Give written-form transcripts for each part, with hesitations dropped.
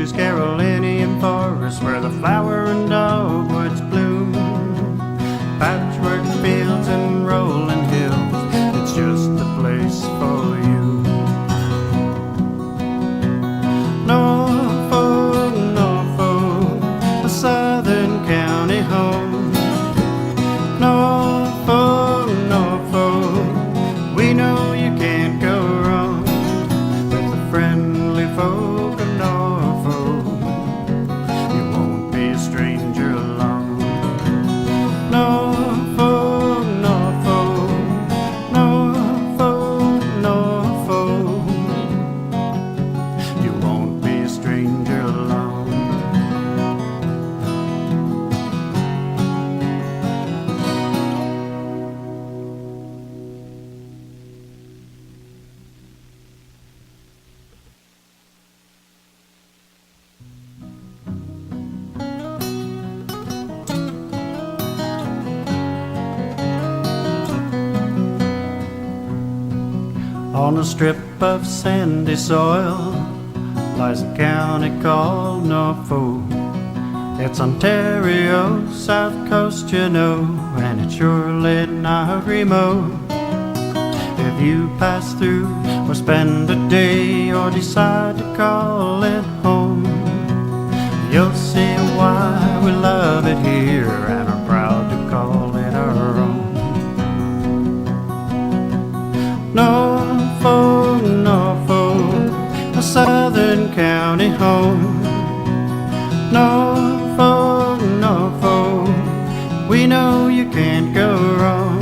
beaches, Carolinian forests, where the flower and dogwoods bloom. Patchwork fields and rolling hills, it's just the place for you. Norfolk, Norfolk, a southern county home. Norfolk, Norfolk, we know you can't go wrong with the friendly folk of Norfolk. You won't be a stranger along. Norfolk, Norfolk, Norfolk, Norfolk, you won't be a stranger along. On a strip of sandy soil lies a county called Norfolk. It's Ontario, south coast, you know, and it's surely not remote. If you pass through or spend a day or decide to call it home, you'll see why we love it here and are proud to call it our own. Norfolk, Norfolk, a southern county home. Norfolk, Norfolk, we know you can't go wrong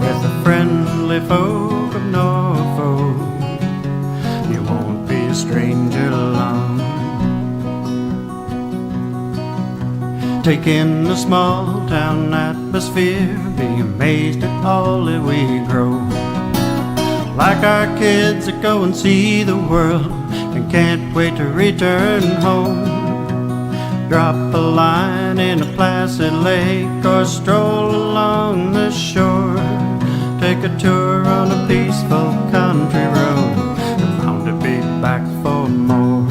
with the friendly folk of Norfolk. You won't be a stranger along. Take in the small town atmosphere, be amazed at all that we grow. Like our kids that go and see the world and can't wait to return home. Drop a line in a placid lake or stroll along the shore. Take a tour on a peaceful country road and bound to be back for more.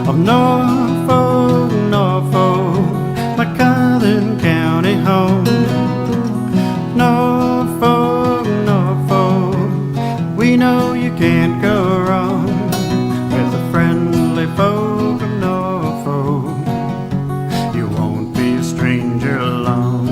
Of Norfolk, Norfolk, my southern county home. Norfolk, Norfolk, we know you can't go wrong with the friendly folk of Norfolk. You won't be a stranger along.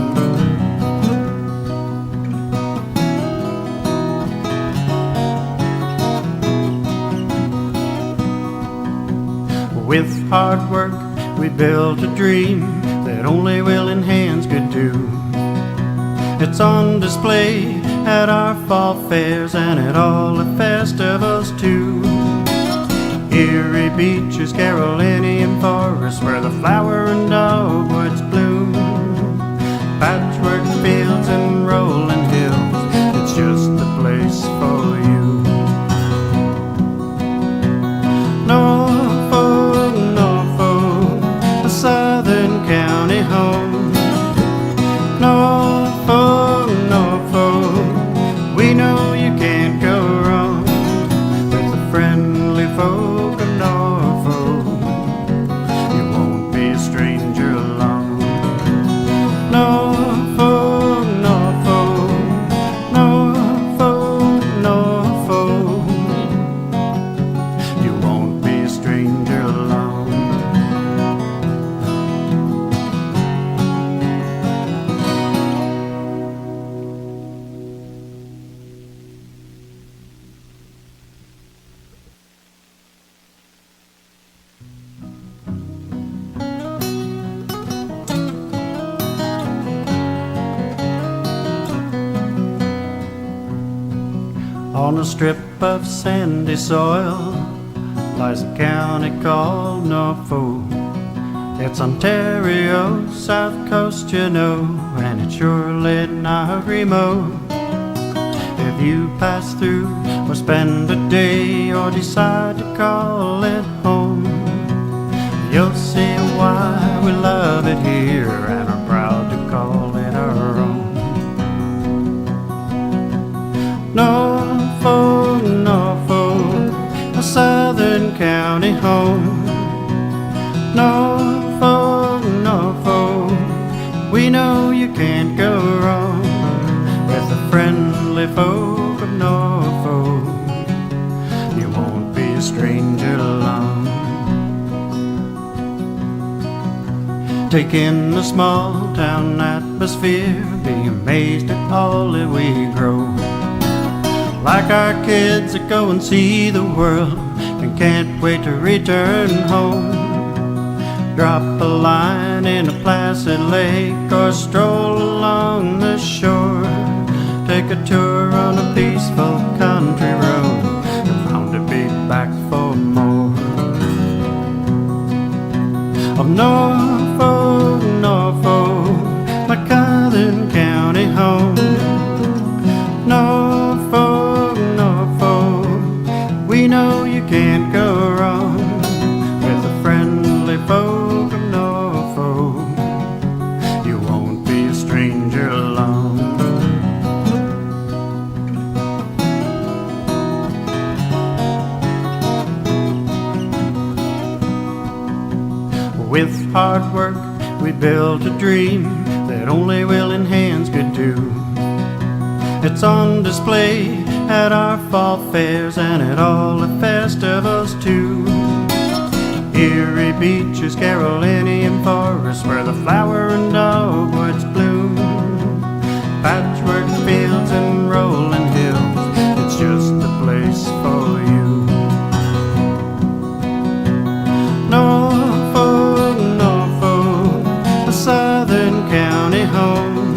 With hard work we built a dream that only willing hands could do. It's on display at our fall fairs and at all the festivals too. Erie beaches, Carolinian forests, where the flower and dogwoods bloom. Patchwork fields and rolling hills, it's just the place for you. Norfolk, Norfolk, a southern county home. Norfolk, Norfolk, we know you can't go wrong with the friendly folk of Norfolk. You won't be a stranger along. Norfolk, Norfolk, Norfolk, Norfolk, you won't be a stranger along. On a strip of sandy soil lies a county called Norfolk. It's Ontario, south coast, you know, and it's surely not remote. If you pass through or spend a day or decide to call it home, you'll see why we love it here and are proud to call it our own. Norfolk, Norfolk, a southern Southern County home. Norfolk, Norfolk, we know you can't go wrong with the friendly folk of Norfolk. You won't be a stranger long. Take in the small town atmosphere, be amazed at all that we grow. Like our kids that go and see the world and can't wait to return home. Drop a line in a placid lake or stroll along the shore. Take a tour on a peaceful country road, you're bound to be back for more. Oh, Norfolk, Norfolk, my Southern County home. Norfolk, Norfolk, we know you can't go wrong with the friendly folk of Norfolk. You won't be a stranger long. With hard work we built a dream that only willing hands could do. It's on display at our fall fairs and at all the festivals too. Erie beaches, Carolinian forests, where the flower and dogwoods bloom. Patchwork fields and rolling hills, it's just the place for you. Norfolk, Norfolk, a Southern County home.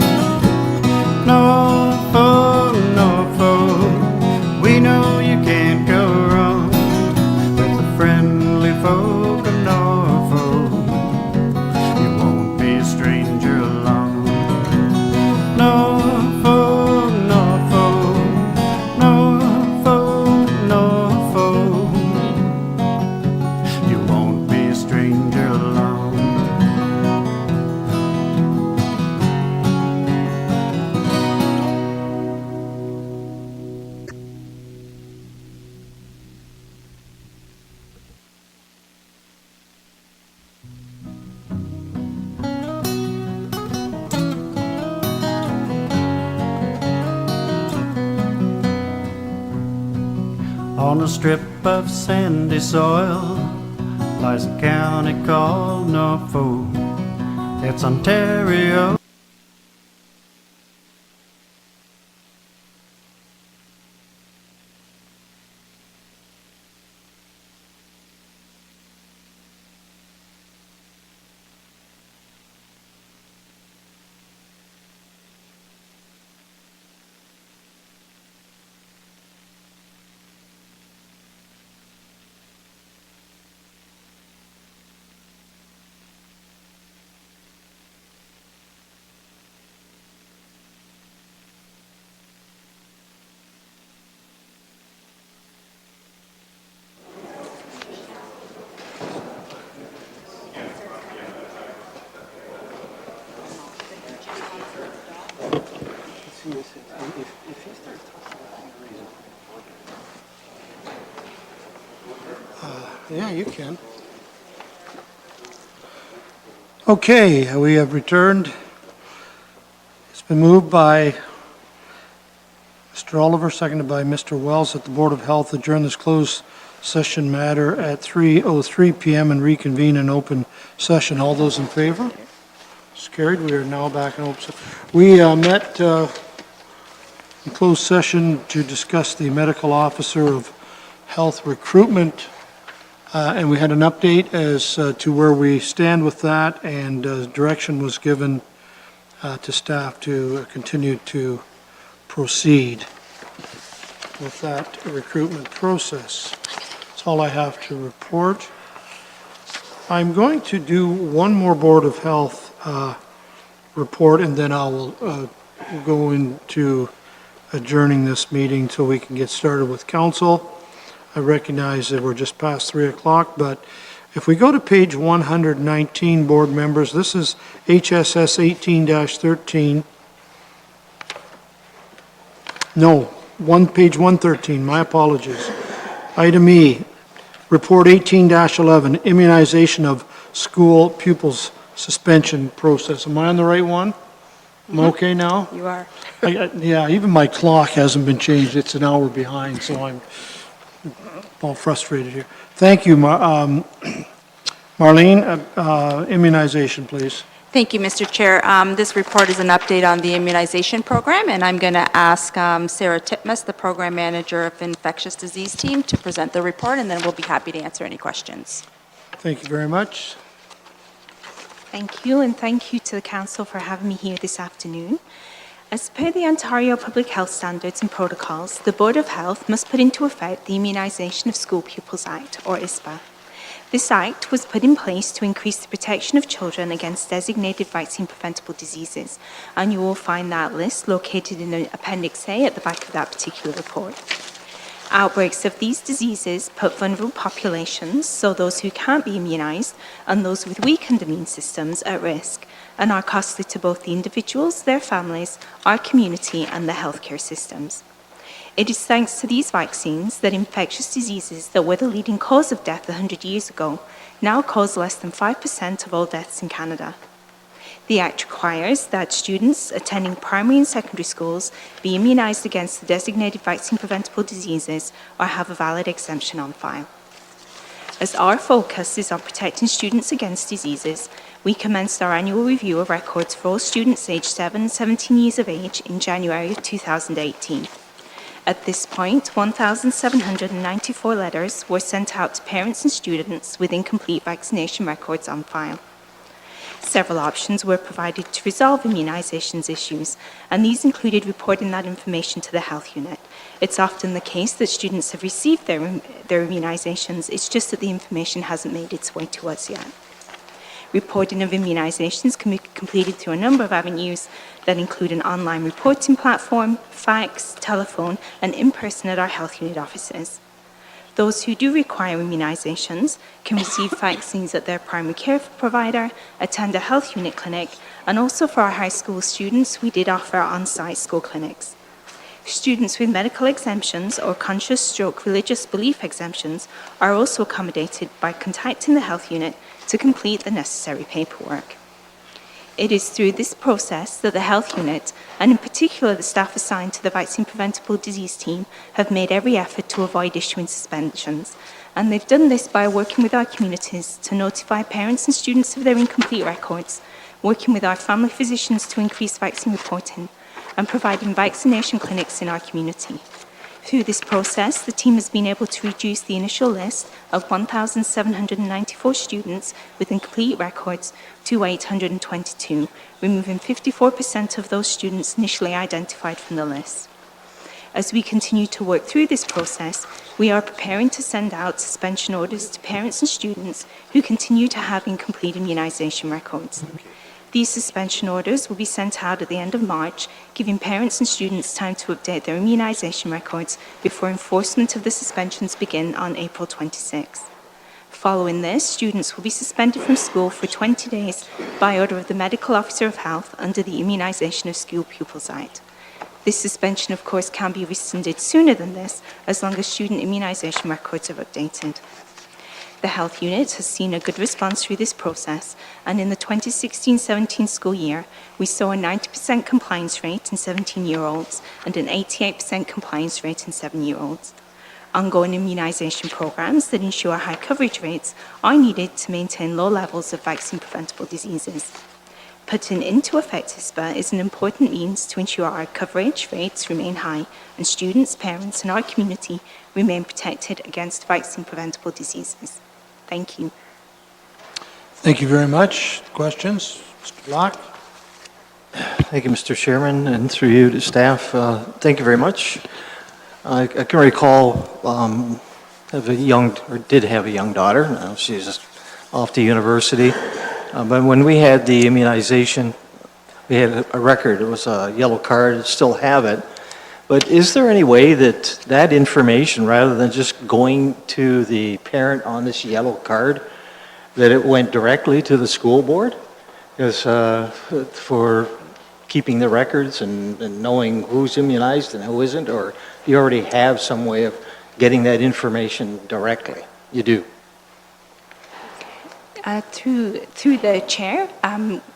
Norfolk, Norfolk, we know you can't go wrong with the friendly folk of Norfolk. You won't be a stranger long. Norfolk, Norfolk, Norfolk, Norfolk, you won't be a stranger long. On a strip of sandy soil lies a county called Norfolk. It's Ontario. Yeah, you can. Okay, we have returned. It's been moved by Mr. Oliver, seconded by Mr. Wells, that the Board of Health adjourn this closed session matter at 3:03 p.m. and reconvene in open session. All those in favor? It's carried. We are now back in open session. We met in closed session to discuss the medical officer of health recruitment. And we had an update as to where we stand with that, and direction was given to staff to continue to proceed with that recruitment process. That's all I have to report. I'm going to do one more Board of Health report, and then I will go into adjourning this meeting so we can get started with council. I recognize that we're just past 3 o'clock, but if we go to page 119, board members, this is HSS 18-13. No, page 113, my apologies. Item E, Report 18-11, immunization of school pupils suspension process. Am I on the right one? I'm okay now? You are. Yeah, even my clock hasn't been changed. It's an hour behind, so I'm all frustrated here. Thank you, Marlene. Immunization, please. Thank you, Mr. Chair. This report is an update on the immunization program, and I'm going to ask Sarah Titmus, the Program Manager of Infectious Disease Team, to present the report, and then we'll be happy to answer any questions. Thank you very much. Thank you, and thank you to the Council for having me here this afternoon. As per the Ontario Public Health Standards and Protocols, the Board of Health must put into effect the Immunisation of School Pupils Act, or ISPA. This act was put in place to increase the protection of children against designated vaccine-preventable diseases, and you will find that list located in Appendix A at the back of that particular report. Outbreaks of these diseases put vulnerable populations, so those who can't be immunised, and those with weakened immune systems at risk, and are costly to both the individuals, their families, our community, and the healthcare systems. It is thanks to these vaccines that infectious diseases that were the leading cause of death 100 years ago now cause less than 5% of all deaths in Canada. The Act requires that students attending primary and secondary schools be immunised against the designated vaccine-preventable diseases or have a valid exemption on file. As our focus is on protecting students against diseases, we commenced our annual review of records for all students aged 7 and 17 years of age in January of 2018. At this point, 1,794 letters were sent out to parents and students with incomplete vaccination records on file. Several options were provided to resolve immunisations issues, and these included reporting that information to the health unit. It's often the case that students have received their immunisations, it's just that the information hasn't made its way to us yet. Reporting of immunisations can be completed through a number of avenues that include an online reporting platform, fax, telephone, and in person at our health unit offices. Those who do require immunisations can receive vaccines at their primary care provider, attend a health unit clinic, and also for our high school students, we did offer on-site school clinics. Students with medical exemptions or conscious stroke religious belief exemptions are also accommodated by contacting the health unit to complete the necessary paperwork. It is through this process that the health unit, and in particular the staff assigned to the Vaccine Preventable Disease Team, have made every effort to avoid issuing suspensions. And they've done this by working with our communities to notify parents and students of their incomplete records, working with our family physicians to increase vaccine reporting, and providing vaccination clinics in our community. Through this process, the team has been able to reduce the initial list of 1,794 students with incomplete records to 822, removing 54% of those students initially identified from the list. As we continue to work through this process, we are preparing to send out suspension orders to parents and students who continue to have incomplete immunisation records. These suspension orders will be sent out at the end of March, giving parents and students time to update their immunisation records before enforcement of the suspensions begin on April 26. Following this, students will be suspended from school for 20 days by order of the Medical Officer of Health under the Immunisation of School Pupils Act. This suspension, of course, can be rescinded sooner than this, as long as student immunisation records are updated. The health unit has seen a good response through this process, and in the 2016-17 school year, we saw a 90% compliance rate in 17-year-olds and an 88% compliance rate in 7-year-olds. Ongoing immunisation programs that ensure high coverage rates are needed to maintain low levels of vaccine-preventable diseases. Putting into effect ISPA is an important means to ensure our coverage rates remain high and students, parents, and our community remain protected against vaccine-preventable diseases. Thank you. Thank you very much. Questions? Mr. Block? Thank you, Mr. Chairman, and through you to staff. Thank you very much. I can recall did have a young daughter. Now she's off to university. But when we had the immunization, we had a record. It was a yellow card. Still have it. But is there any way that that information, rather than just going to the parent on this yellow card, that it went directly to the school board? Because for keeping the records and knowing who's immunized and who isn't, or you already have some way of getting that information directly? You do? Through the chair,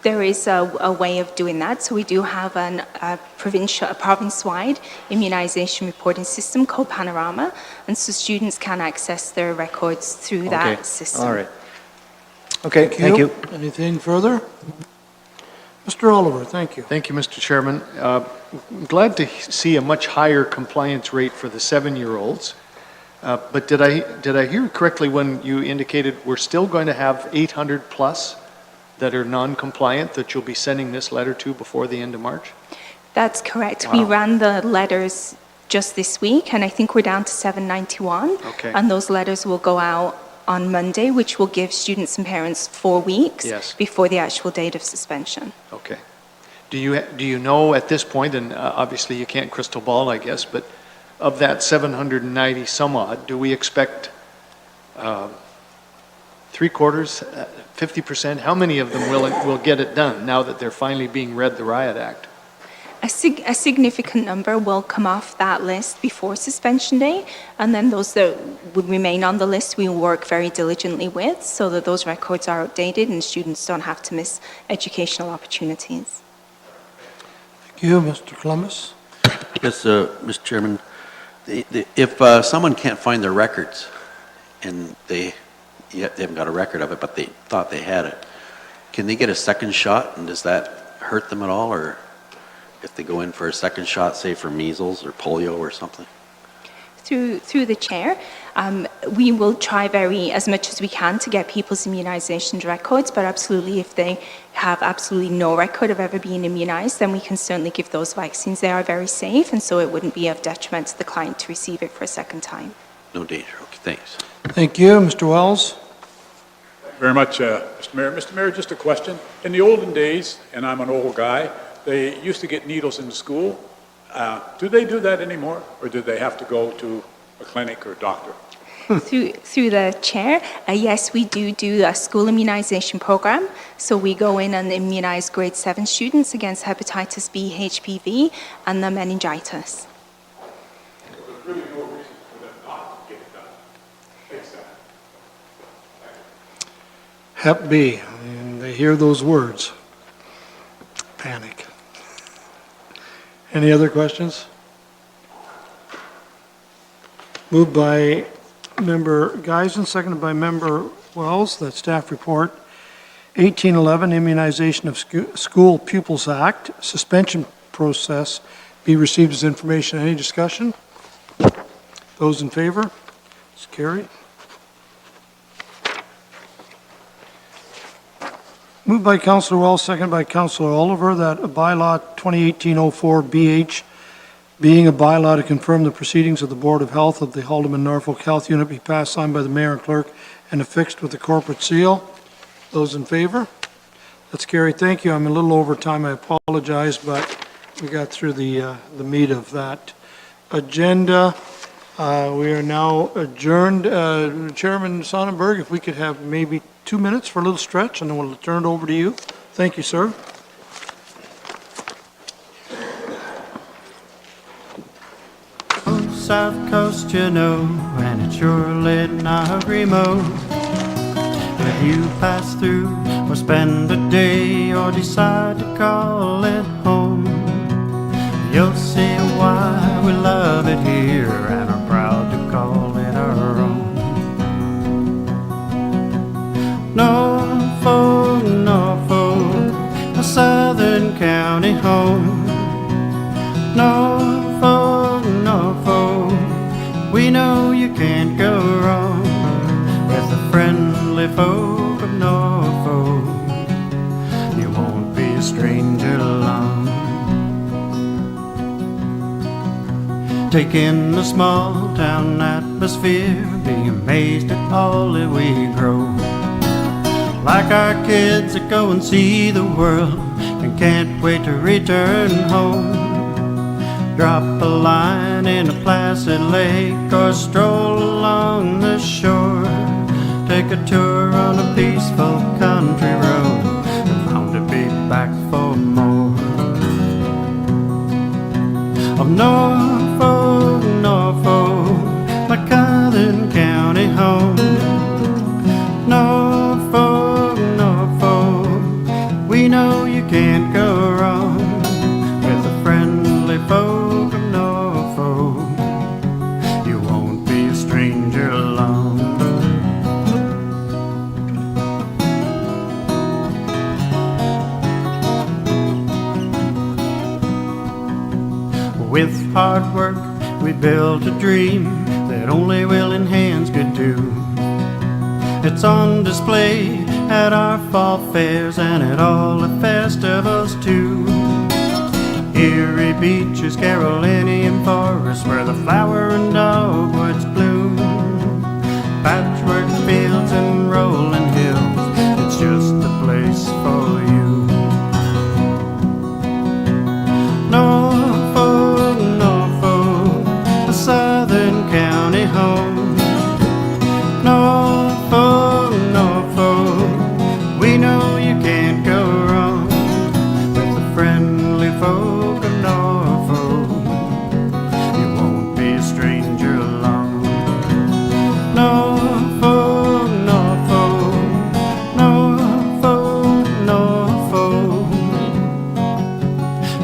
there is a way of doing that. So we do have a province-wide immunization reporting system called Panorama, and so students can access their records through Okay. that system. All right. Okay, thank you. Anything further? Mr. Oliver, thank you. Thank you, Mr. Chairman. I'm glad to see a much higher compliance rate for the 7-year-olds. But did I hear correctly when you indicated we're still going to have 800 plus that are non-compliant that you'll be sending this letter to before the end of March? That's correct. Wow. We ran the letters just this week, and I think we're down to 791. Okay. And those letters will go out on Monday, which will give students and parents 4 weeks Yes. before the actual date of suspension. Okay. Do you know at this point, and obviously you can't crystal ball, I guess, but of that 790 some odd, do we expect 3/4, 50%? How many of them will get it done now that they're finally being read the Riot Act? A significant number will come off that list before suspension day, and then those that would remain on the list we will work very diligently with so that those records are updated and students don't have to miss educational opportunities. Thank you, Mr. Columbus. Yes, Mr. Chairman, if someone can't find their records and they haven't got a record of it, but they thought they had it, can they get a second shot, and does that hurt them at all? Or if they go in for a second shot, say for measles or polio or something? Through the chair, we will try as much as we can to get people's immunization records, but absolutely if they have absolutely no record of ever being immunized, then we can certainly give those vaccines. They are very safe, and so it wouldn't be of detriment to the client to receive it for a second time. No danger. Okay, thanks. Thank you, Mr. Wells. Very much, Mr. Mayor. Mr. Mayor, just a question. In the olden days, and I'm an old guy, they used to get needles in school. Do they do that anymore, or do they have to go to a clinic or doctor? Through the chair, yes, we do a school immunization program. So we go in and immunize grade 7 students against hepatitis B, HPV, and the meningitis. There's really no reason for them not to get it done. Thanks, Sam. Hep B, and they hear those words. Panic. Any other questions? Moved by Member Geisen, seconded by Member Wells, that staff report 1811, Immunization of School Pupils Act, suspension process be received as information. Any discussion? Those in favor? It's carried. Moved by Councillor Wells, seconded by Councillor Oliver, that a bylaw 2018-04 BH, being a bylaw to confirm the proceedings of the Board of Health of the Haldeman Norfolk Health Unit, be passed, signed by the Mayor and Clerk, and affixed with the corporate seal. Those in favor? That's carried. Thank you. I'm a little over time. I apologize, but we got through the meat of that agenda. We are now adjourned. Chairman Sonnenberg, if we could have maybe 2 minutes for a little stretch, and then we'll turn it over to you. Thank you, sir. South Coast, you know, and it's surely not remote. If you pass through or spend a day or decide to call it home, you'll see why we love it here and are proud to call it our own. Norfolk, Norfolk, a southern county home. Norfolk, Norfolk, we know you can't go wrong with the friendly folk of Norfolk. You won't be a stranger long. Take in the small town atmosphere, be amazed at all that we grow. Like our kids that go and see the world and can't wait to return home. Drop a line in a placid lake or stroll along the shore. Take a tour on a peaceful country road and bound to be back for more. Of Norfolk, Norfolk, my Southern county home. hard work, we built a dream that only willing hands could do. It's on display at our fall fairs and at all the festivals too. Erie beaches, Carolinian forests, where the flower and dogwoods bloom. Patchwork fields and rolling hills, it's just the place for you. Norfolk, Norfolk, a southern county home. Norfolk, Norfolk, we know you can't go wrong with the friendly folk of Norfolk. You won't be a stranger along. Norfolk, Norfolk, Norfolk, Norfolk,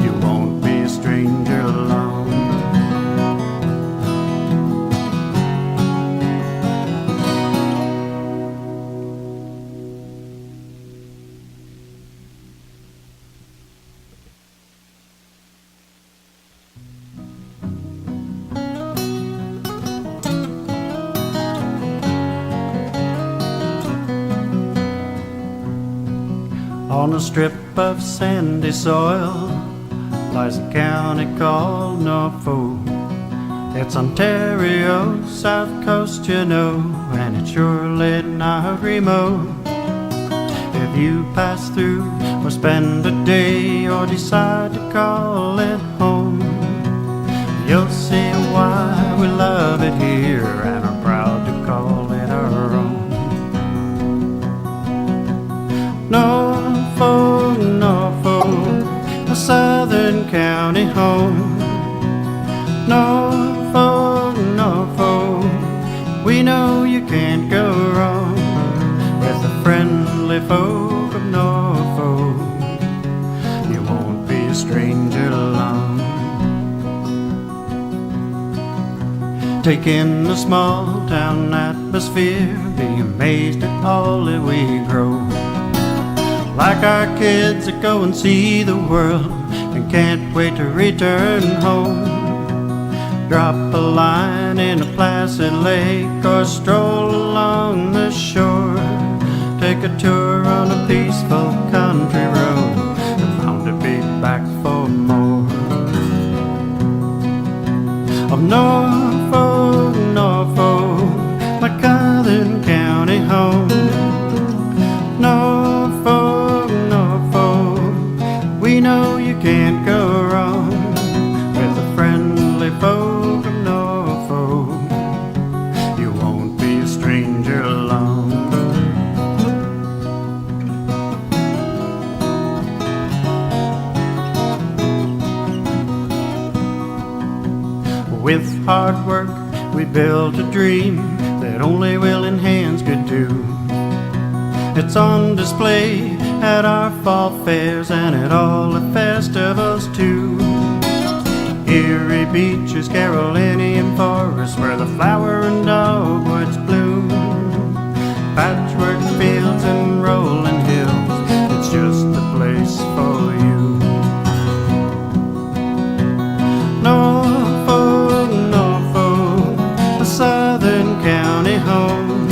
you won't be a stranger along. On a strip of sandy soil lies a county called Norfolk. It's Ontario's south coast, you know, and it's surely not remote. If you pass through or spend a day or decide to call it home, you'll see why we love it here and are proud to call it our own. Norfolk, Norfolk, a southern county home. Norfolk, Norfolk, we know you can't go wrong with the friendly folk of Norfolk. You won't be a stranger along. Take in the small town atmosphere, be amazed at all that we grow. Like our kids that go and see the world and can't wait to return home. Drop a line in a placid lake or stroll along the shore. Take a tour on a peaceful country road and bound to be back for more. Of Norfolk, Norfolk, my southern county home. Norfolk, Norfolk, we know you can't go wrong with the friendly folk of Norfolk. You won't be a stranger along. With hard work, we built a dream that only willing hands could do. It's on display at our fall fairs and at all the festivals too. Erie beaches, Carolinian forests, where the flower and dogwoods bloom. Patchwork fields and rolling hills, it's just the place for you. Norfolk, Norfolk, a southern county home.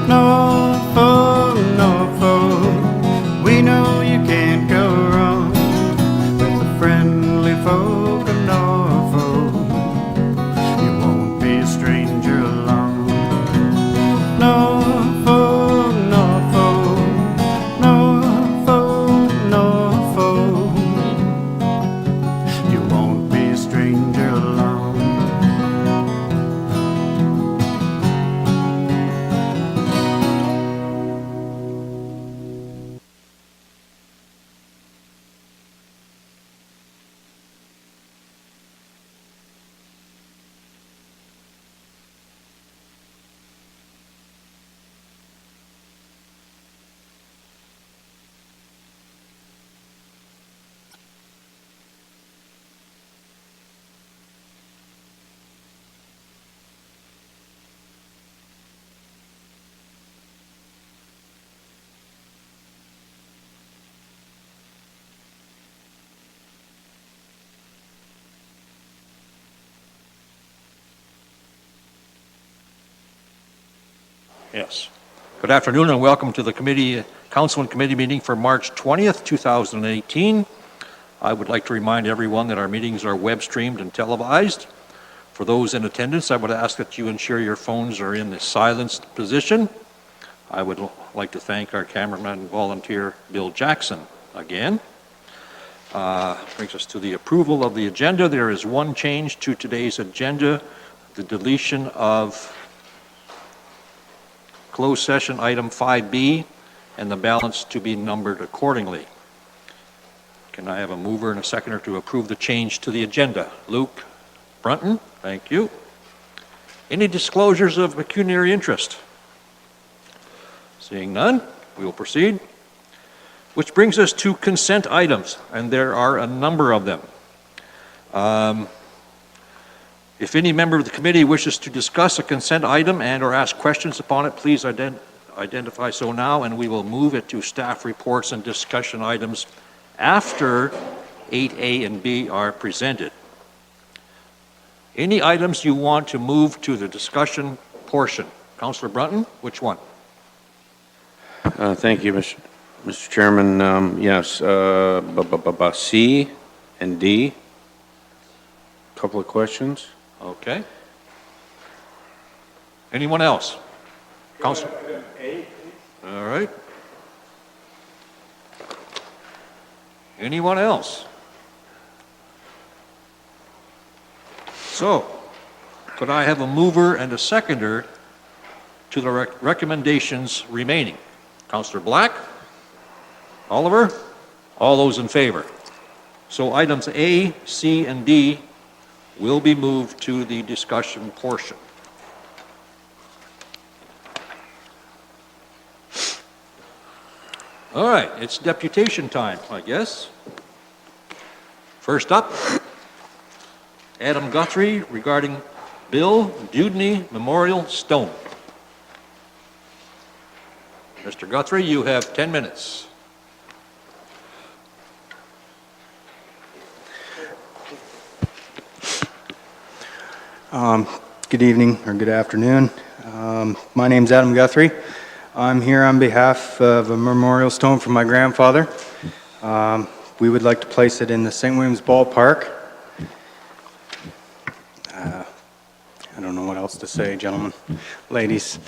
Norfolk, Norfolk, we know you can't go wrong with the friendly folk of Norfolk. You won't be a stranger along. Norfolk, Norfolk, Yes. Good afternoon and welcome to the council and committee meeting for March 20th, 2018. I would like to remind everyone that our meetings are web streamed and televised. For those in attendance, I would ask that you ensure your phones are in the silenced position. I would like to thank our cameraman and volunteer, Bill Jackson, again. Brings us to the approval of the agenda. There is one change to today's agenda, the deletion of closed session item 5B, and the balance to be numbered accordingly. Can I have a mover and a seconder to approve the change to the agenda? Luke Brunton, thank you. Any disclosures of pecuniary interest? Seeing none, we will proceed. Which brings us to consent items, and there are a number of them. If any member of the committee wishes to discuss a consent item and or ask questions upon it, please identify so now, and we will move it to staff reports and discussion items after 8A and B are presented. Any items you want to move to the discussion portion? Councillor Brunton, which one? Thank you, Mr. Chairman. Yes, C and D. Couple of questions. Okay. Anyone else? Councillor? All right. Anyone else? So, could I have a mover and a seconder to the recommendations remaining? Councillor Black? Oliver? All those in favor? So items A, C, and D will be moved to the discussion portion. All right, it's deputation time, I guess. First up, Adam Guthrie regarding Bill Dewdney Memorial Stone. Mr. Guthrie, you have 10 minutes. Good evening or good afternoon. My name's Adam Guthrie. I'm here on behalf of a memorial stone for my grandfather. We would like to place it in the St. Williams Ballpark. I don't know what else to say, gentlemen, ladies,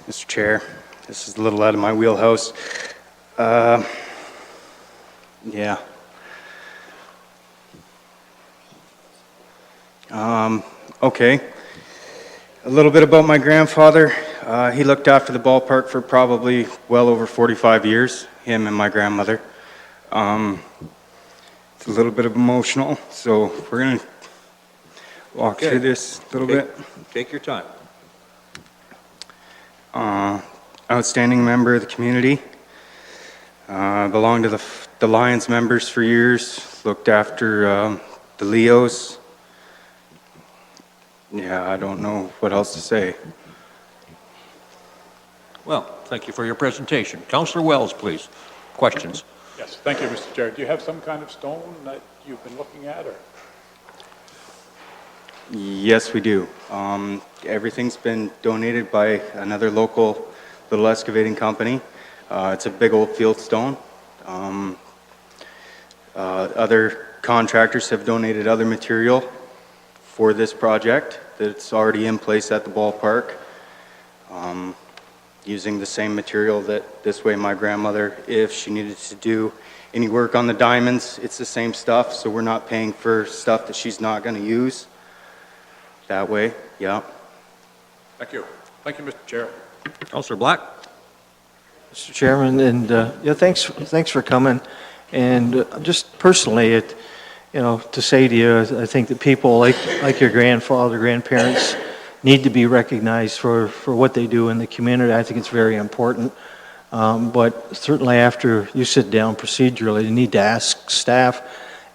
Mr. Chair. This is a little out of my wheelhouse. Yeah. Okay. A little bit about my grandfather. He looked after the ballpark for probably well over 45 years, him and my grandmother. It's a little bit of emotional, so we're going to walk through this a little bit. Take your time. Outstanding member of the community. Belonged to the Lions members for years. Looked after the Leos. Yeah, I don't know what else to say. Well, thank you for your presentation. Councillor Wells, please. Questions? Yes, thank you, Mr. Chair. Do you have some kind of stone that you've been looking at, or? Yes, we do. Everything's been donated by another local little excavating company. It's a big old field stone. Other contractors have donated other material for this project that's already in place at the ballpark, using the same material that this way my grandmother, if she needed to do any work on the diamonds, it's the same stuff, so we're not paying for stuff that she's not going to use. That way, yeah. Thank you. Thank you, Mr. Chair. Councillor Black? Mr. Chairman, and yeah, thanks for coming. And just personally, to say to you, I think that people like your grandfather, grandparents need to be recognized for what they do in the community. I think it's very important. But certainly after you sit down procedurally, you need to ask staff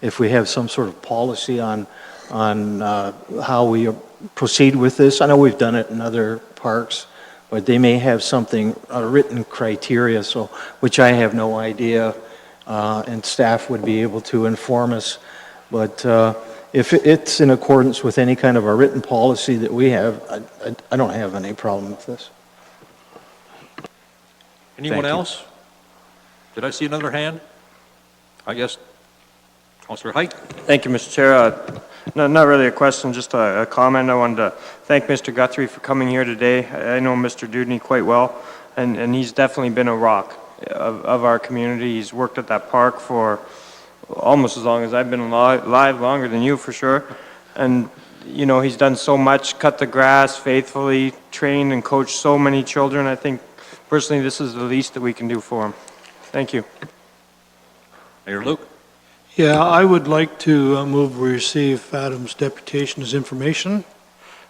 if we have some sort of policy on how we proceed with this. I know we've done it in other parks, but they may have something, a written criteria, so which I have no idea, and staff would be able to inform us. But if it's in accordance with any kind of a written policy that we have, I don't have any problem with this. Anyone Thank you. else? Did I see another hand? I guess, Councillor Height? Thank you, Mr. Chair. Not really a question, just a comment. I wanted to thank Mr. Guthrie for coming here today. I know Mr. Dudney quite well, and he's definitely been a rock of our community. He's worked at that park for almost as long as I've been alive, longer than you for sure. And, you know, he's done so much, cut the grass faithfully, trained and coached so many children. I think, personally, this is the least that we can do for him. Thank you. Mayor Luke? Yeah, I would like to move we receive Adam's deputation as information,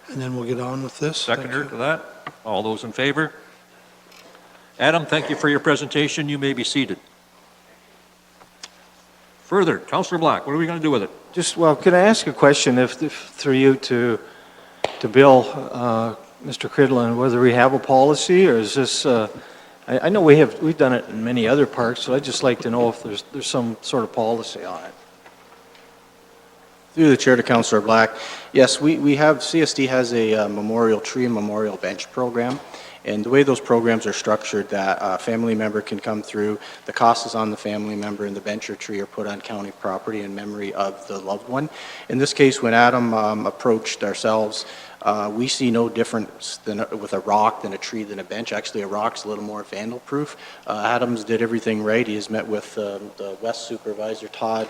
and then we'll get on with this. Thank Seconder you. to that? All those in favor? Adam, thank you for your presentation. You may be seated. Further, Councillor Black, what are we going to do with it? Just, well, could I ask a question if through you to Bill, Mr. Cridlin, whether we have a policy or is this, I know we've done it in many other parks, so I'd just like to know if there's some sort of policy on it. Through the chair to Councillor Black, yes, we have, CSD has a memorial tree and memorial bench program. And the way those programs are structured, that a family member can come through, the cost is on the family member, and the bench or tree are put on county property in memory of the loved one. In this case, when Adam approached ourselves, we see no difference with a rock than a tree than a bench. Actually, a rock's a little more vandal-proof. Adams did everything right. He has met with the West Supervisor, Todd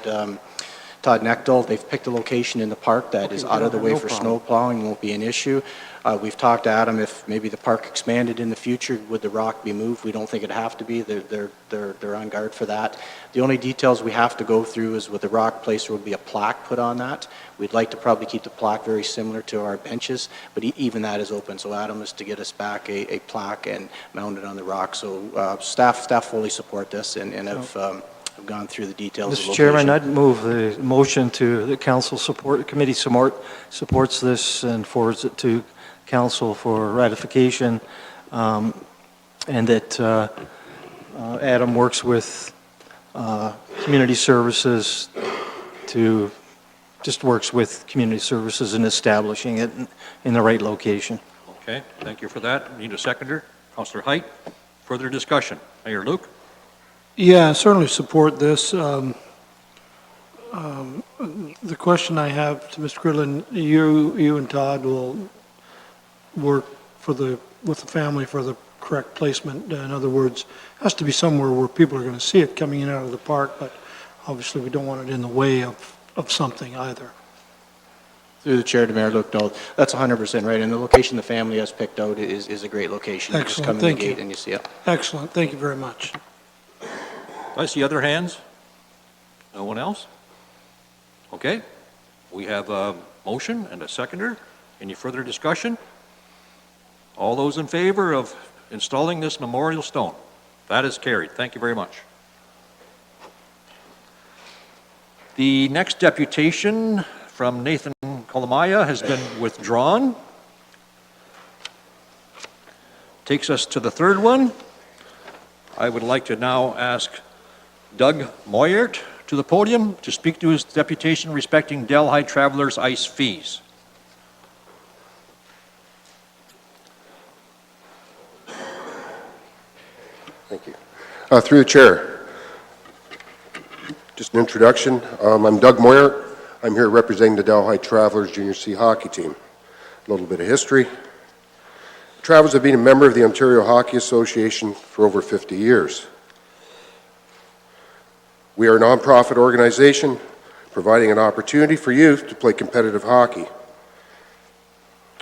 Nechtel. They've picked a location in the park that is out of the way for snow plowing, won't be an issue. We've talked to Adam if maybe the park expanded in the future, would the rock be moved? We don't think it'd have to be. They're on guard for that. The only details we have to go through is with the rock place, there would be a plaque put on that. We'd like to probably keep the plaque very similar to our benches, but even that is open. So Adam is to get us back a plaque and mount it on the rock. So staff fully support this and have gone through the details. Mr. Chairman, I'd move the motion to the council committee supports this and forwards it to council for ratification, and that Adam works with community services works with community services in establishing it in the right location. Okay, thank you for that. Need a seconder? Councillor Height? Further discussion? Mayor Luke? Yeah, I certainly support this. The question I have to Mr. Cridlin, you and Todd will work with the family for the correct placement. In other words, it has to be somewhere where people are going to see it coming in and out of the park, but obviously we don't want it in the way of something either. Through the chair to Mayor Luke, no, that's 100% right. And the location the family has picked out is a great location. You just come in the gate and you see it. Excellent. Thank you very much. I see other hands. No one else? Okay. We have a motion and a seconder. Any further discussion? All those in favor of installing this memorial stone? That is carried. Thank you very much. The next deputation from Nathan Kolomaya has been withdrawn. Takes us to the third one. I would like to now ask Doug Moyert to the podium to speak to his deputation respecting Delhi Travelers ice fees. Thank you. Through the chair, just an introduction. I'm Doug Moyer. I'm here representing the Delhi Travelers Junior C hockey team. A little bit of history. The Travelers have been a member of the Ontario Hockey Association for over 50 years. We are a nonprofit organization providing an opportunity for youth to play competitive hockey.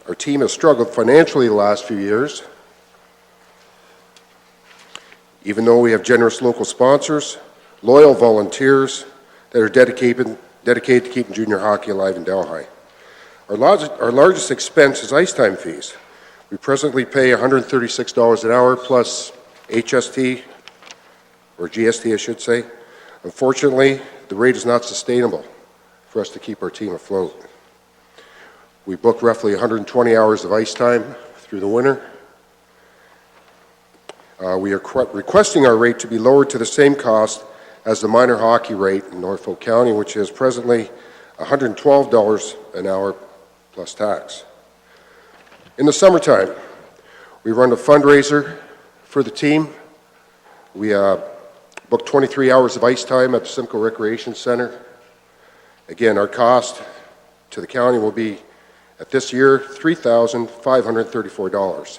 Our team has struggled financially the last few years. Even though we have generous local sponsors, loyal volunteers that are dedicated to keeping junior hockey alive in Delhi. Our largest expense is ice time fees. We presently pay $136 an hour plus HST, or GST I should say. Unfortunately, the rate is not sustainable for us to keep our team afloat. We book roughly 120 hours of ice time through the winter. We are requesting our rate to be lowered to the same cost as the minor hockey rate in Norfolk County, which is presently $112 an hour plus tax. In the summertime, we run a fundraiser for the team We booked 23 hours of ice time at the Simcoe Recreation Center. Again, our cost to the county will be, at this year, $3,534.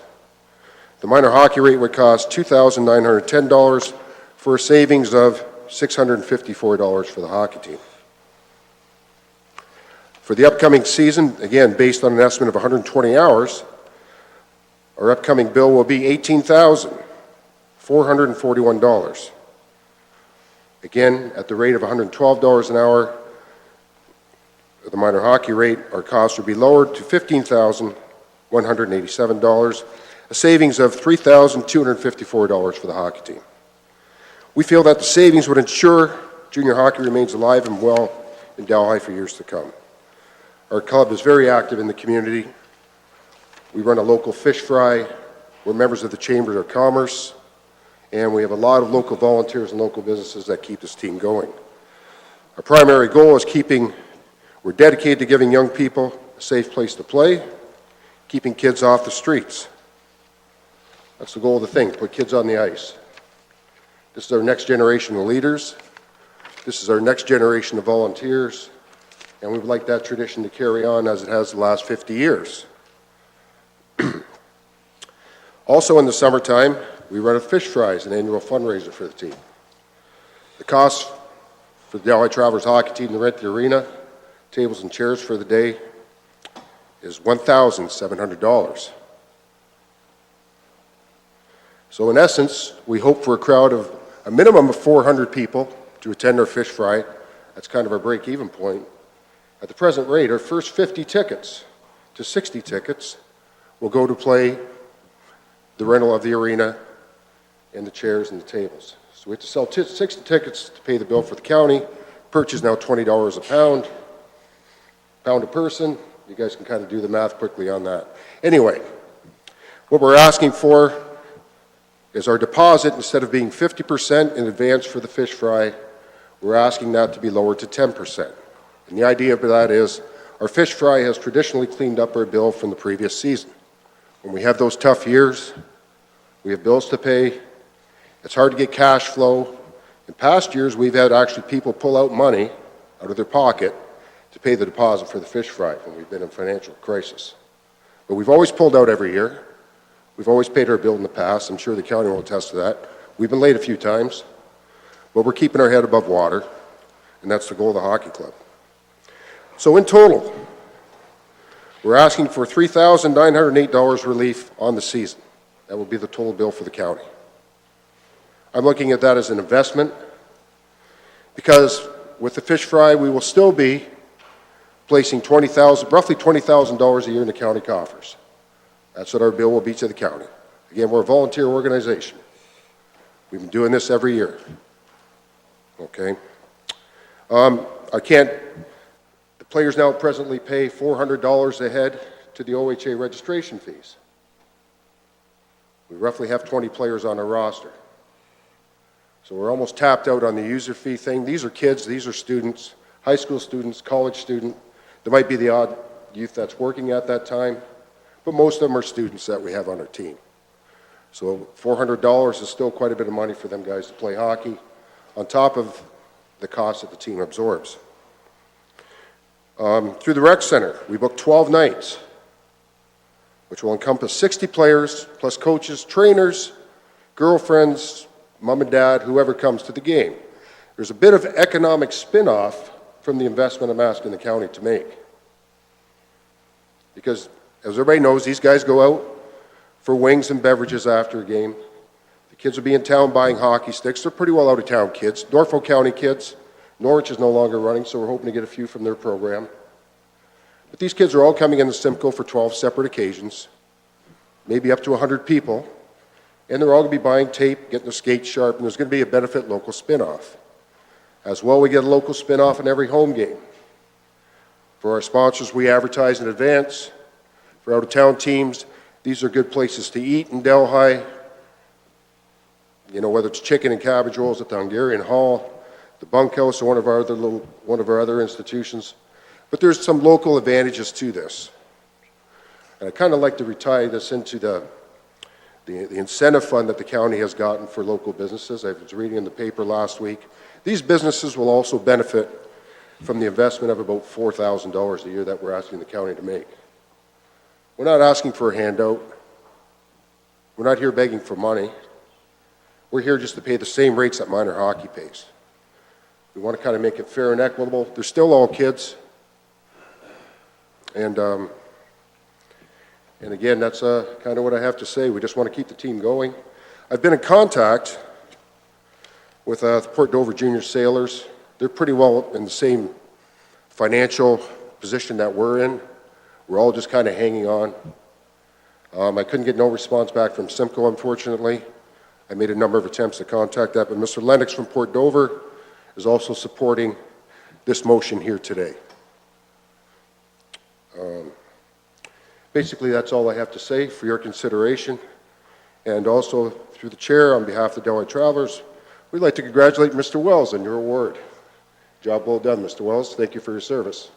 The minor hockey rate would cost $2,910 for a savings of $654 for the hockey team. For the upcoming season, again, based on an estimate of 120 hours, our upcoming bill will be $18,441. Again, at the rate of $112 an hour, the minor hockey rate, our cost would be lowered to $15,187, a savings of $3,254 for the hockey team. We feel that the savings would ensure junior hockey remains alive and well in Delhi for years to come. Our club is very active in the community. We run a local fish fry. We're members of the Chamber of Commerce, and we have a lot of local volunteers and local businesses that keep this team going. Our primary goal is we're dedicated to giving young people a safe place to play, keeping kids off the streets. That's the goal of the thing, put kids on the ice. This is our next generation of leaders. This is our next generation of volunteers, and we would like that tradition to carry on as it has the last 50 years. Also in the summertime, we run a fish fry as an annual fundraiser for the team. The cost for the Delhi Travelers hockey team to rent the arena, tables and chairs for the day, is $1,700. So in essence, we hope for a crowd of a minimum of 400 people to attend our fish fry. That's kind of our break-even point. At the present rate, our first 50 tickets to 60 tickets will go to play the rental of the arena and the chairs and the tables. So we have to sell 60 tickets to pay the bill for the county. Purchase now $20 a pound a person. You guys can kind of do the math quickly on that. Anyway, what we're asking for is our deposit, instead of being 50% in advance for the fish fry, we're asking that to be lowered to 10%. And the idea of that is our fish fry has traditionally cleaned up our bill from the previous season. When we have those tough years, we have bills to pay. It's hard to get cash flow. In past years, we've had actually people pull out money out of their pocket to pay the deposit for the fish fry when we've been in financial crisis. But we've always pulled out every year. We've always paid our bill in the past. I'm sure the county will attest to that. We've been late a few times, but we're keeping our head above water, and that's the goal of the hockey club. So in total, we're asking for $3,908 relief on the season. That will be the total bill for the county. I'm looking at that as an investment because with the fish fry, we will still be placing roughly $20,000 a year in the county coffers. That's what our bill will be to the county. Again, we're a volunteer organization. We've been doing this every year. Okay? The players now presently pay $400 a head to the OHA registration fees. We roughly have 20 players on our roster. So we're almost tapped out on the user fee thing. These are kids, these are students, high school students, college student. There might be the odd youth that's working at that time, but most of them are students that we have on our team. So $400 is still quite a bit of money for them guys to play hockey, on top of the cost that the team absorbs. Through the rec center, we booked 12 nights, which will encompass 60 players, plus coaches, trainers, girlfriends, mom and dad, whoever comes to the game. There's a bit of economic spin-off from the investment I'm asking the county to make. Because, as everybody knows, these guys go out for wings and beverages after a game. The kids will be in town buying hockey sticks. They're pretty well out-of-town kids. Norfolk County kids. Norwich is no longer running, so we're hoping to get a few from their program. But these kids are all coming into Simcoe for 12 separate occasions, maybe up to 100 people, and they're all going to be buying tape, getting their skates sharp, and there's going to be a benefit local spin-off. As well, we get a local spin-off in every home game. For our sponsors, we advertise in advance. For out-of-town teams, these are good places to eat in Delhi. You know, whether it's chicken and cabbage rolls at the Hungarian Hall, the bunkhouse, or one of our other institutions. But there's some local advantages to this. And I kind of like to tie this into the incentive fund that the county has gotten for local businesses. I was reading in the paper last week. These businesses will also benefit from the investment of about $4,000 a year that we're asking the county to make. We're not asking for a handout. We're not here begging for money. We're here just to pay the same rates that minor hockey pays. We want to kind of make it fair and equitable. They're still all kids. And again, that's kind of what I have to say. We just want to keep the team going. I've been in contact with the Port Dover Junior Sailors. They're pretty well in the same financial position that we're in. We're all just kind of hanging on. I couldn't get no response back from Simcoe, unfortunately. I made a number of attempts to contact that, but Mr. Lennox from Port Dover is also supporting this motion here today. Basically, that's all I have to say for your consideration. And also, through the chair, on behalf of the Delhi Travelers, we'd like to congratulate Mr. Wells on your award. Job well done, Mr. Wells. Thank you for your service.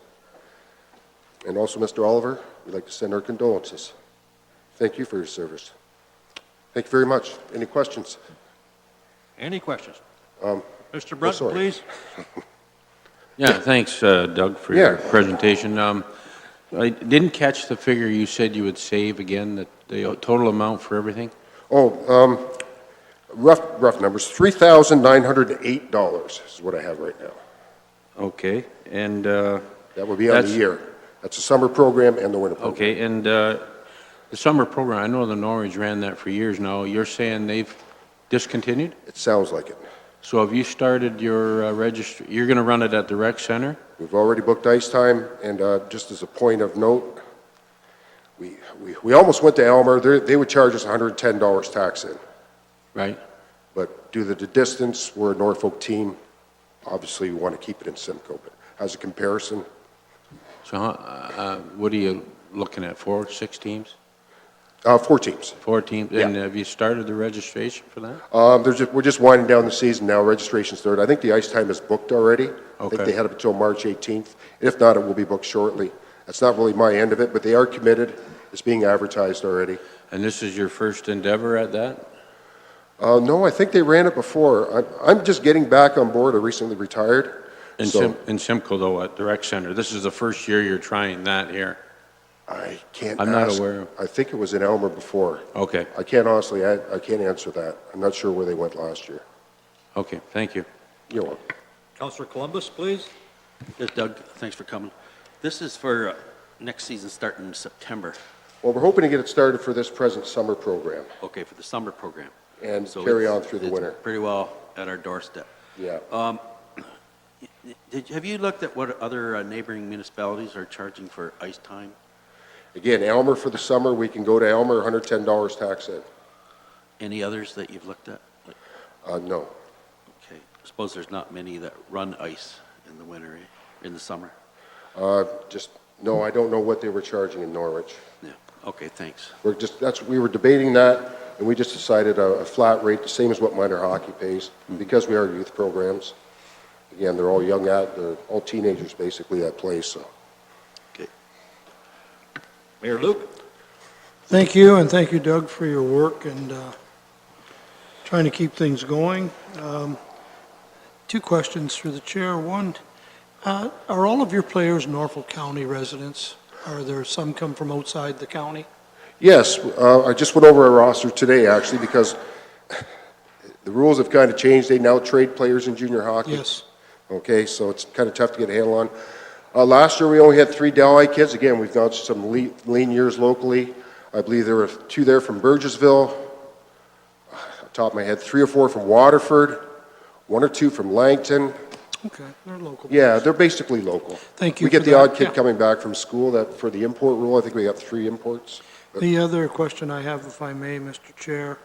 And also, Mr. Oliver, we'd like to send our condolences. Thank you for your service. Thank you very much. Any questions? Any questions? Mr. Brunt, please. Yeah, thanks, Doug, for your presentation. I didn't catch the figure you said you would save again, the total amount for everything? Rough numbers, $3,908 is what I have right now. Okay, and that would be on the year. That's the summer program and the winter program. Okay, and the summer program, I know the Norwich ran that for years now. You're saying they've discontinued? It sounds like it. So have you started your registry? You're going to run it at the rec center? We've already booked ice time, and just as a point of note, we almost went to Elmer. They would charge us $110 tax in. Right. But due to the distance, we're a Norfolk team. Obviously, we want to keep it in Simcoe, but as a comparison. So what are you looking at, 4, 6 teams? 4 teams. 4 teams, Yeah. and have you started the registration for that? We're just winding down the season now. Registration started. I think the ice time is booked already. I think Okay. they had up until March 18th. If not, it will be booked shortly. That's not really my end of it, but they are committed. It's being advertised already. And this is your first endeavor at that? No, I think they ran it before. I'm just getting back on board. I recently retired. In Simcoe, though, at the rec center. This is the first year you're trying that here. I can't I'm not aware of. I think it was in Elmer before. Okay. I can't honestly, I can't answer that. I'm not sure where they went last year. Okay, thank you. You're welcome. Councillor Columbus, please. Yes, Doug, thanks for coming. This is for next season starting in September. Well, we're hoping to get it started for this present summer program Okay, for the summer program. and So carry it's- on through the it's winter. pretty well at our doorstep. Yeah. Have you looked at what other neighboring municipalities are charging for ice time? Again, Elmer for the summer, we can go to Elmer, $110 tax in. Any others that you've looked at? No. Okay, I suppose there's not many that run ice in the winter, in the summer? No, I don't know what they were charging in Norwich. Yeah, okay, thanks. We were debating that, and we just decided a flat rate, the same as what minor hockey pays, because we are youth programs. Again, they're all they're all teenagers basically that play, so. Okay. Mayor Luke. Thank you, and thank you, Doug, for your work and trying to keep things going. 2 questions through the chair. One, are all of your players Norfolk County residents? Are there some come from outside the county? Yes, I just went over our roster today, actually, because the rules have kind of changed. They now trade players in junior hockey. Yes. Okay, so it's kind of tough to get a handle on. Last year, we only had 3 Delhi kids. Again, we've got some lean years locally. I believe there were 2 there from Burgessville. Off the top of my head, 3 or 4 from Waterford, 1 or 2 from Langton. Okay, they're local. Yeah, they're basically local. Thank you We get for the that, odd kid yeah. coming back from school that for the import rule. I think we got 3 imports. The other question I have, if I may, Mr. Chair,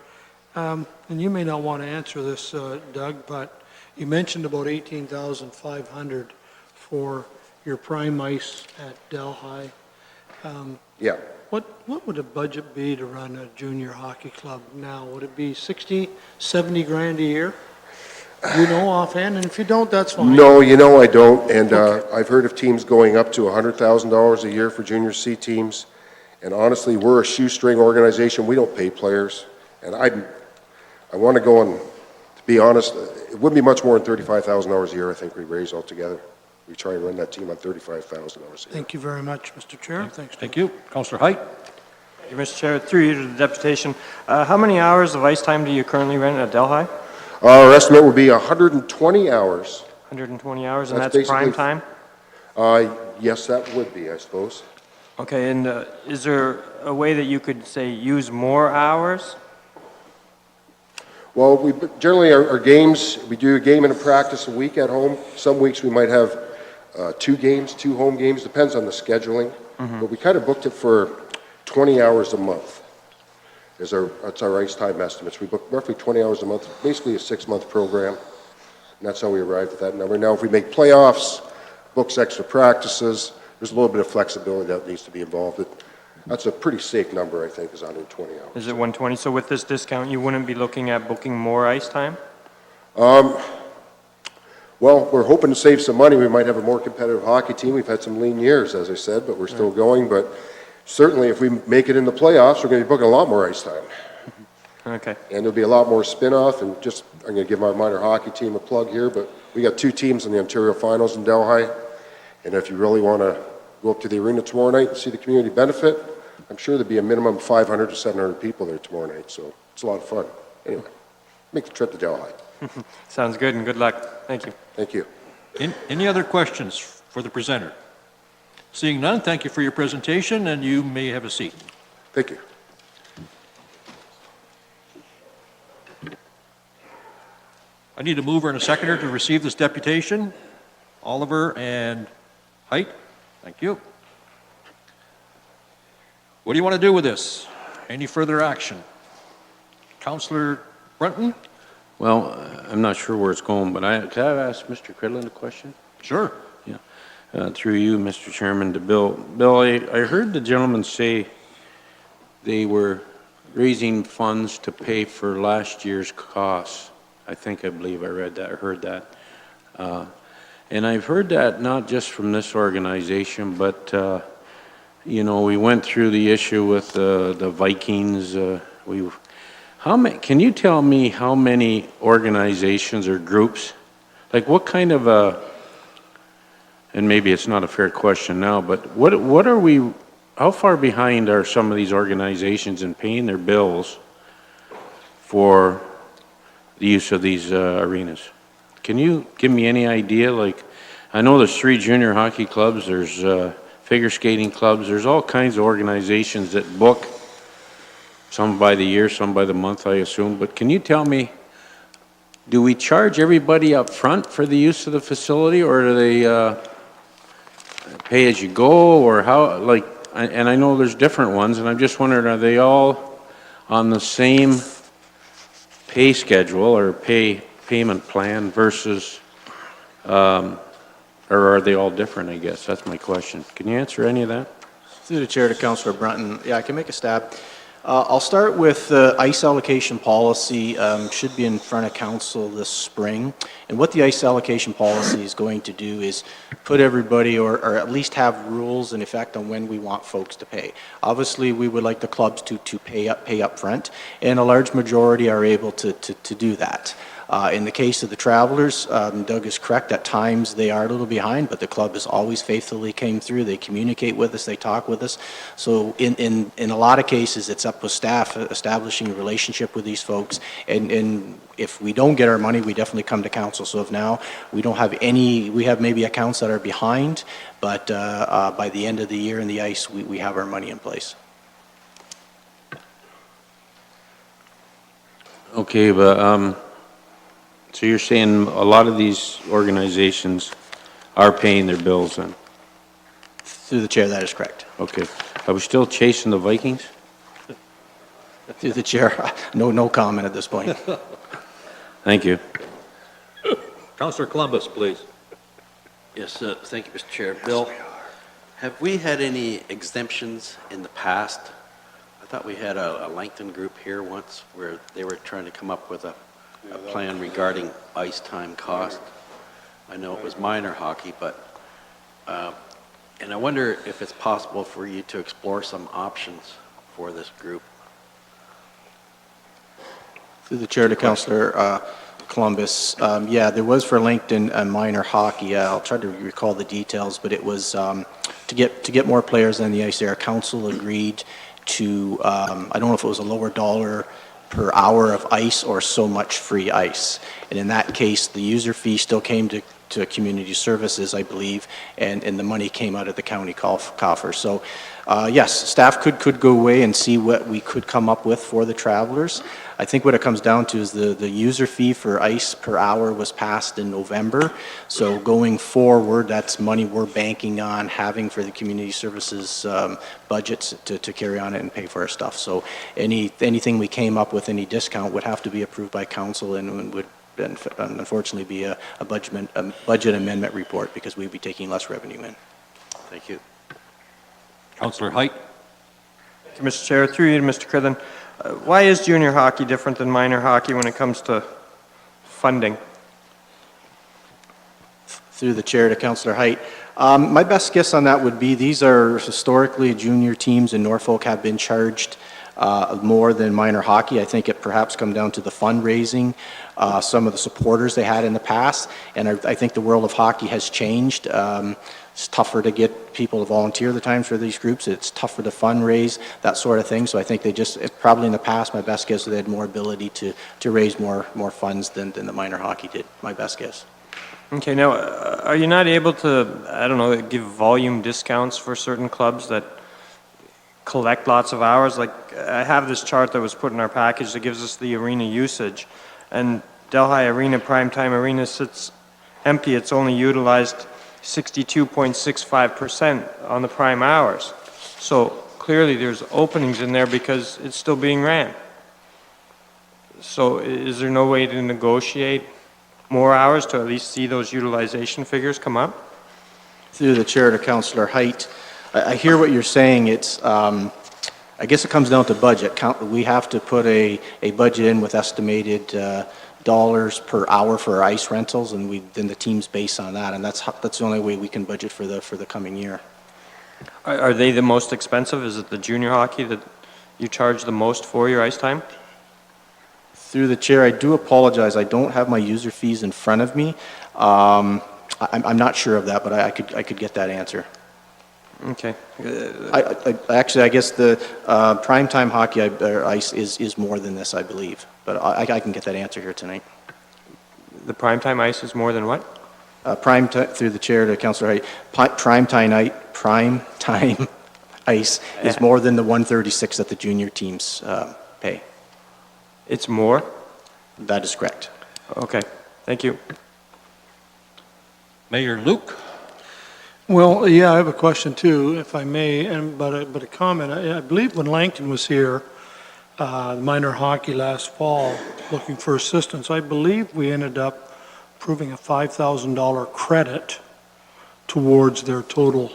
and you may not want to answer this, Doug, but you mentioned about $18,500 for your prime ice at Delhi. Yeah. What would a budget be to run a junior hockey club now? Would it be 60, 70 grand a year? You know offhand, and if you don't, that's fine. No, I don't, and I've heard of teams going up to $100,000 a year for junior C teams, and honestly, we're a shoestring organization. We don't pay players. And I want to go and, to be honest, it wouldn't be much more than 35,000 hours a year I think we raise altogether. We try and run that team on 35,000 hours a year. Thank you very much, Mr. Chair. Thanks. Thank you. Councillor Height? Thank you, Mr. Chair. Through you to the deputation, how many hours of ice time do you currently rent at Delhi? Our estimate would be 120 hours. 120 hours, and That's that's prime basically- time? Yes, that would be, I suppose. Okay, and is there a way that you could, say, use more hours? Well, we generally, our games, we do a game and a practice a week at home. Some weeks we might have 2 games, 2 home games, depends on the scheduling. But we kind of booked it for 20 hours a month. That's our ice time estimates. We book roughly 20 hours a month, basically a 6-month program. And that's how we arrived at that number. Now, if we make playoffs, books extra practices, there's a little bit of flexibility that needs to be involved. That's a pretty safe number, I think, is 120 hours. Is it 120? So with this discount, you wouldn't be looking at booking more ice time? Well, we're hoping to save some money. We might have a more competitive hockey team. We've had some lean years, as I said, but we're still going. But certainly, if we make it in the playoffs, we're going to be booking a lot more ice time. Okay. And there'll be a lot more spin-off. And just, I'm going to give our minor hockey team a plug here, but we got 2 teams in the Ontario Finals in Delhi. And if you really want to go up to the arena tomorrow night and see the community benefit, I'm sure there'll be a minimum of 500 to 700 people there tomorrow night. So it's a lot of fun. Anyway, make the trip to Delhi. Sounds good, and good luck. Thank you. Thank you. Any other questions for the presenter? Seeing none, thank you for your presentation, and you may have a seat. Thank you. I need a mover and a seconder to receive this deputation. Oliver and Height, thank you. What do you want to do with this? Any further action? Councillor Brunton? Well, I'm not sure where it's going, but can I ask Mr. Cridlin a question? Sure. Yeah. Through you, Mr. Chairman, to Bill. Bill, I heard the gentleman say they were raising funds to pay for last year's costs. I believe I read that, I heard that. And I've heard that not just from this organization, but, you know, we went through the issue with the Vikings. Can you tell me how many organizations or groups, like what kind of and maybe it's not a fair question now, but how far behind are some of these organizations in paying their bills for the use of these arenas? Can you give me any idea? Like, I know there's 3 junior hockey clubs, there's figure skating clubs, there's all kinds of organizations that book, some by the year, some by the month, I assume. But can you tell me, do we charge everybody up front for the use of the facility, or do they pay as you go, or how? Like, and I know there's different ones, and I'm just wondering, are they all on the same pay schedule or payment plan versus, or are they all different, I guess? That's my question. Can you answer any of that? Through the chair to Councillor Brunton. Yeah, I can make a stab. I'll start with the ice allocation policy. Should be in front of council this spring. And what the ice allocation policy is going to do is put everybody, or at least have rules in effect on when we want folks to pay. Obviously, we would like the clubs to pay up front, and a large majority are able to do that. In the case of the Travelers, Doug is correct. At times they are a little behind, but the club has always faithfully came through. They communicate with us, they talk with us. So in a lot of cases, it's up with staff establishing a relationship with these folks. And if we don't get our money, we definitely come to council. So if now we don't have any, we have maybe accounts that are behind, but by the end of the year in the ice, we have our money in place. Okay, but so you're saying a lot of these organizations are paying their bills then? Through the chair, that is correct. Okay. Are we still chasing the Vikings? Through the chair, no comment at this point. Thank you. Councillor Columbus, please. Yes, thank you, Mr. Chair. Bill, have we had any exemptions in the past? I thought we had a Langton group here once where they were trying to come up with a plan regarding ice time cost. I know it was minor hockey, but, and I wonder if it's possible for you to explore some options for this group. Through the chair to Councillor Columbus. Yeah, there was for Langton minor hockey. I'll try to recall the details, but it was to get more players on the ice there. Council agreed to, I don't know if it was a lower dollar per hour of ice or so much free ice. And in that case, the user fee still came to community services, I believe, and the money came out of the county coffer. So yes, staff could go away and see what we could come up with for the travelers. I think what it comes down to is the user fee for ice per hour was passed in November. So going forward, that's money we're banking on having for the community services budgets to carry on it and pay for our stuff. So anything we came up with, any discount would have to be approved by council and would unfortunately be a budget amendment report because we'd be taking less revenue in. Thank you. Councillor Height. Thank you, Mr. Chair. Through you to Mr. Crillon. Why is junior hockey different than minor hockey when it comes to funding? Through the chair to Councillor Height. My best guess on that would be these are historically junior teams in Norfolk have been charged more than minor hockey. I think it perhaps come down to the fundraising, some of the supporters they had in the past, and I think the world of hockey has changed. It's tougher to get people to volunteer the times for these groups. It's tougher to fundraise, that sort of thing. So I think they probably in the past, my best guess is they had more ability to raise more funds than the minor hockey did, my best guess. Okay, now, are you not able to, I don't know, give volume discounts for certain clubs that collect lots of hours? Like, I have this chart that was put in our package that gives us the arena usage, and Delhi Arena, Primetime Arena, sits empty. It's only utilized 62.65% on the prime hours. So clearly there's openings in there because it's still being ran. So is there no way to negotiate more hours to at least see those utilization figures come up? Through the chair to Councillor Height, I hear what you're saying. It's, I guess it comes down to budget. We have to put a budget in with estimated dollars per hour for our ice rentals, and then the teams base on that, and that's the only way we can budget for the coming year. Are they the most expensive? Is it the junior hockey that you charge the most for your ice time? Through the chair, I do apologize. I don't have my user fees in front of me. I'm not sure of that, but I could get that answer. Okay. Actually, I guess the primetime hockey ice is more than this, I believe. But I can get that answer here tonight. The primetime ice is more than what? Through the chair to Councillor Height, primetime ice is more than the 136 that the junior teams pay. It's more? That is correct. Okay. Thank you. Mayor Luke. Well, yeah, I have a question too, if I may, but a comment. I believe when Langton was here, the minor hockey last fall, looking for assistance, I believe we ended up approving a $5,000 credit towards their total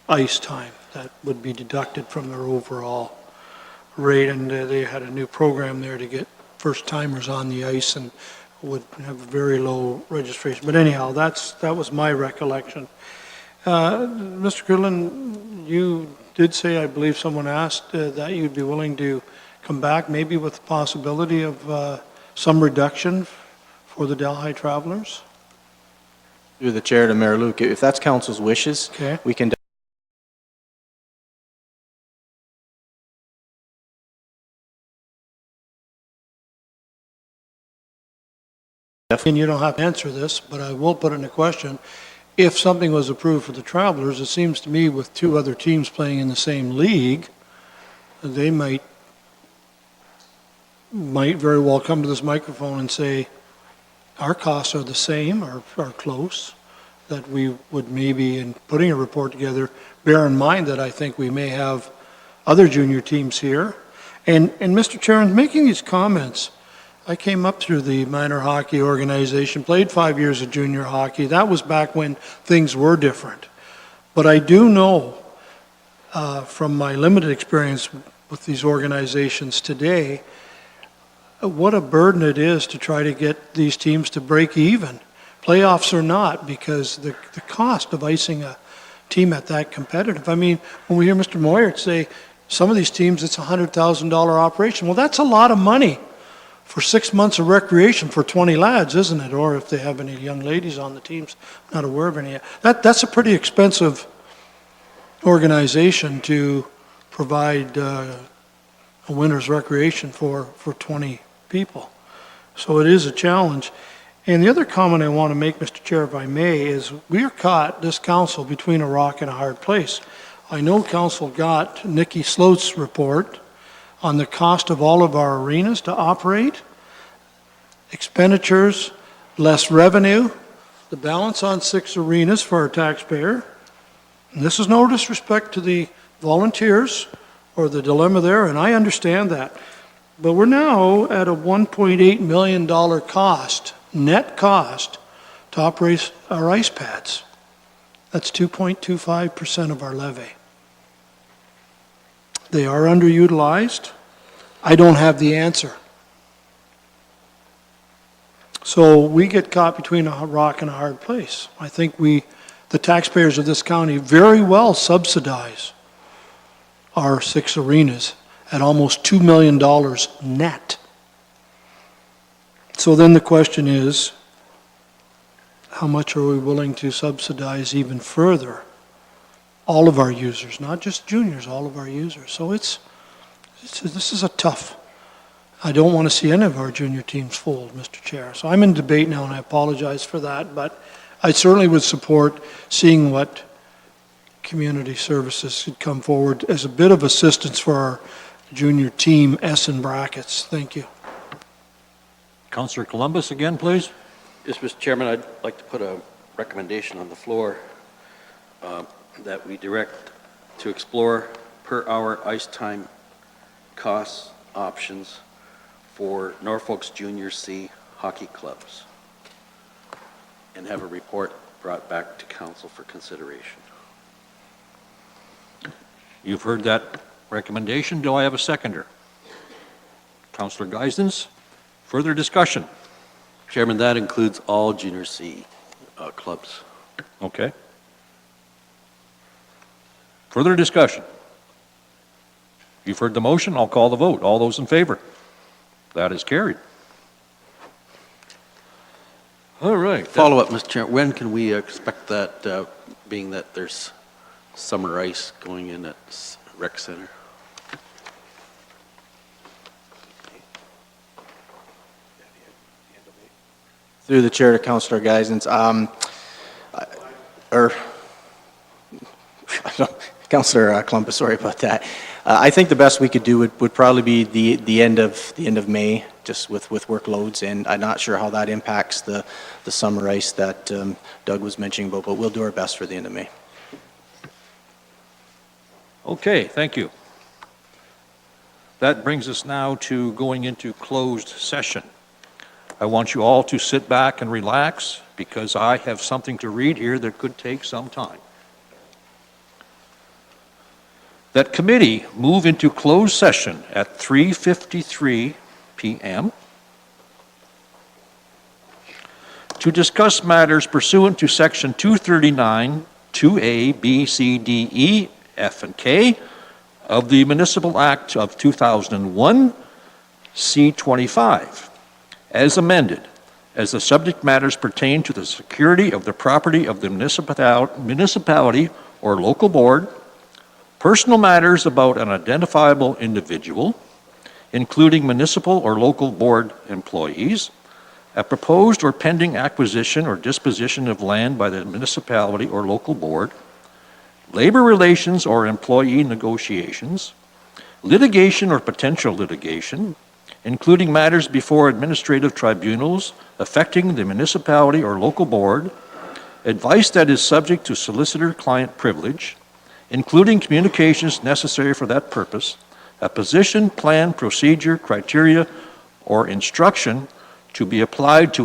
ice time that would be deducted from their overall rate, and they had a new program there to get first-timers on the ice and would have a very low registration. But anyhow, that was my recollection. Mr. Goodland, you did say, I believe someone asked, that you'd be willing to come back maybe with the possibility of some reduction for the Delhi travelers? Through the chair to Mayor Luke, if that's council's wishes, Okay. we can And you don't have to answer this, but I will put in a question. If something was approved for the travelers, it seems to me with two other teams playing in the same league, they might very well come to this microphone and say, our costs are the same or are close, that we would maybe, in putting a report together, bear in mind that I think we may have other junior teams here. And Mr. Chair, in making these comments, I came up through the minor hockey organization, played 5 years of junior hockey. That was back when things were different. But I do know from my limited experience with these organizations today, what a burden it is to try to get these teams to break even, playoffs or not, because the cost of icing a team at that competitive. I mean, when we hear Mr. Moyer say, some of these teams, it's a $100,000 operation. Well, that's a lot of money for 6 months of recreation for 20 lads, isn't it? Or if they have any young ladies on the teams, not aware of any yet. That's a pretty expensive organization to provide a winter's recreation for 20 people. So it is a challenge. And the other comment I want to make, Mr. Chair, if I may, is we are caught, this council, between a rock and a hard place. I know council got Nikki Sloat's report on the cost of all of our arenas to operate, expenditures, less revenue, the balance on 6 arenas for our taxpayer. And this is no disrespect to the volunteers or the dilemma there, and I understand that. But we're now at a $1.8 million cost, net cost, to operate our ice pads. That's 2.25% of our levy. They are underutilized. I don't have the answer. So we get caught between a rock and a hard place. I think the taxpayers of this county, very well subsidize our 6 arenas at almost $2 million net. So then the question is, how much are we willing to subsidize even further all of our users, not just juniors, all of our users? So this is a tough. I don't want to see any of our junior teams fold, Mr. Chair. So I'm in debate now, and I apologize for that, but I certainly would support seeing what community services could come forward as a bit of assistance for our junior team, S in brackets. Thank you. Councillor Columbus again, please. Yes, Mr. Chairman, I'd like to put a recommendation on the floor that we direct to explore per-hour ice time cost options for Norfolk's Junior C hockey clubs and have a report brought back to council for consideration. You've heard that recommendation. Do I have a seconder? Councillor Geisens. Further discussion? Chairman, that includes all Junior C clubs. Okay. Further discussion? You've heard the motion. I'll call the vote. All those in favor? That is carried. All right. Follow-up, Mr. Chair. When can we expect that, being that there's summer ice going in at Rec Center? Through the chair to Councillor Geisens, Councillor Columbus, sorry about that. I think the best we could do would probably be the end of May, just with workloads, and I'm not sure how that impacts the summer ice that Doug was mentioning about, but we'll do our best for the end of May. Okay, thank you. That brings us now to going into closed session. I want you all to sit back and relax because I have something to read here that could take some time. That committee move into closed session at 3:53 p.m. to discuss matters pursuant to Section 239, 2A, B, C, D, E, F, and K of the Municipal Act of 2001, C-25, as amended, as the subject matters pertain to the security of the property of the municipality or local board, personal matters about an identifiable individual, including municipal or local board employees, a proposed or pending acquisition or disposition of land by the municipality or local board, labor relations or employee negotiations, litigation or potential litigation, including matters before administrative tribunals affecting the municipality or local board, advice that is subject to solicitor-client privilege, including communications necessary for that purpose, a position, plan, procedure, criteria, or instruction to be applied to